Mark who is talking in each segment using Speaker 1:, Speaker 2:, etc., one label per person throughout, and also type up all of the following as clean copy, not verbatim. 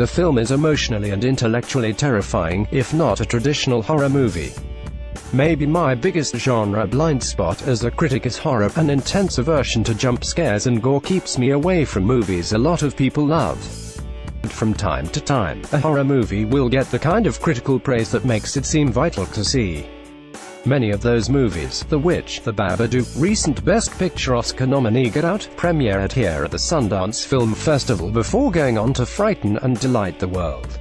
Speaker 1: The film is emotionally and intellectually terrifying, if not a traditional horror movie. Maybe my biggest genre blind spot as a critic is horror. An intense aversion to jump scares and gore keeps me away from movies a lot of people love. From time to time, a horror movie will get the kind of critical praise that makes it seem vital to see. Many of those movies, The Witch, The Babadook, recent Best Picture Oscar nominee Get Out, premiered here at the Sundance Film Festival before going on to frighten and delight the world.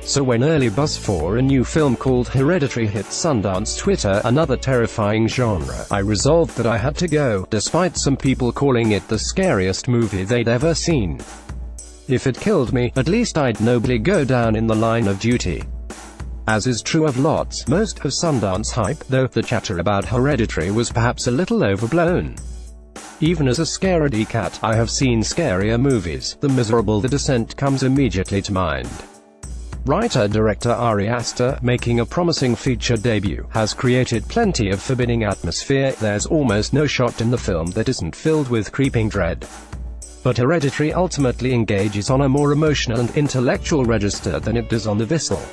Speaker 1: So when early buzz for a new film called Hereditary hit Sundance Twitter, another terrifying genre, I resolved that I had to go, despite some people calling it the scariest movie they'd ever seen. If it killed me, at least I'd nobly go down in the line of duty. As is true of most of Sundance hype, though, the chatter about Hereditary was perhaps a little overblown. Even as a scaredy cat, I have seen scarier movies. The Miserable, The Descent comes immediately to mind. Writer-director Ari Aster, making a promising feature debut, has created plenty of forbidding atmosphere. There's almost no shot in the film that isn't filled with creeping dread. But Hereditary ultimately engages on a more emotional and intellectual register than it does on the visceral.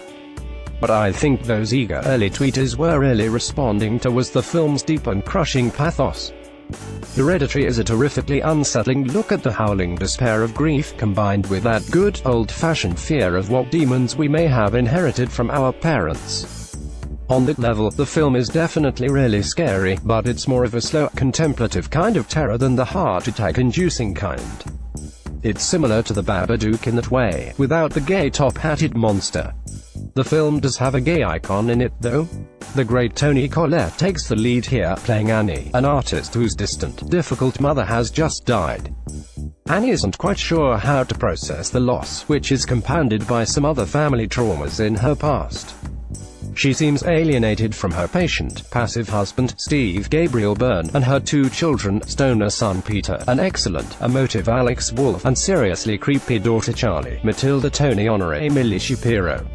Speaker 1: What I think those eager early tweeters were really responding to was the film's deep and crushing pathos. Hereditary is a terrifically unsettling look at the howling despair of grief, combined with that good, old-fashioned fear of what demons we may have inherited from our parents. On that level, the film is definitely really scary, but it's more of a slow, contemplative kind of terror than the heart-attack-inducing kind. It's similar to The Babadook in that way, without the gay top-hatted monster. The film does have a gay icon in it, though. The great Toni Collette takes the lead here, playing Annie, an artist whose distant, difficult mother has just died. Annie isn't quite sure how to process the loss, which is compounded by some other family traumas in her past. She seems alienated from her patient, passive husband, Steve Gabriel Byrne, and her two children, stoner son Peter, an excellent, emotive Alex Wolff, and seriously creepy daughter Charlie, Matilda Toni Honore Millie Shapiro.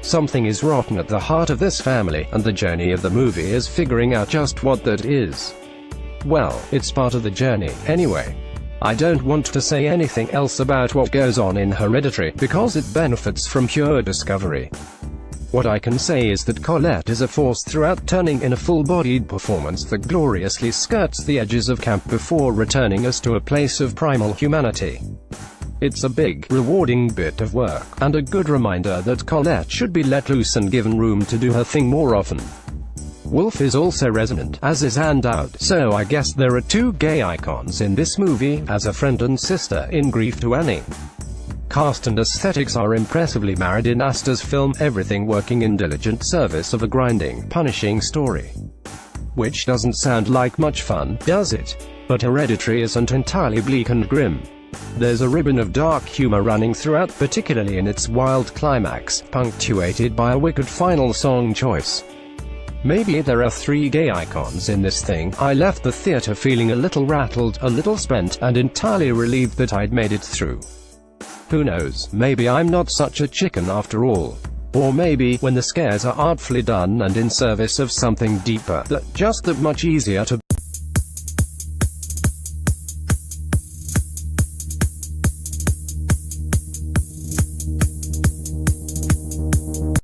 Speaker 1: Something is rotten at the heart of this family, and the journey of the movie is figuring out just what that is. Well, it's part of the journey, anyway. I don't want to say anything else about what goes on in Hereditary, because it benefits from pure discovery. What I can say is that Collette is a force throughout, turning in a full-bodied performance that gloriously skirts the edges of camp before returning us to a place of primal humanity. It's a big, rewarding bit of work, and a good reminder that Collette should be let loose and given room to do her thing more often. Wolff is also resonant, as is Anne Dowd, so I guess there are two gay icons in this movie, as a friend and sister in grief to Annie. Cast and aesthetics are impressively married in Aster's film, everything working in diligent service of a grinding, punishing story. Which doesn't sound like much fun, does it? But Hereditary isn't entirely bleak and grim. There's a ribbon of dark humor running throughout, particularly in its wild climax, punctuated by a wicked final song choice. Maybe there are three gay icons in this thing. I left the theater feeling a little rattled, a little spent, and entirely relieved that I'd made it through. Who knows, maybe I'm not such a chicken after all. Or maybe, when the scares are artfully done and in service of something deeper, just that much easier to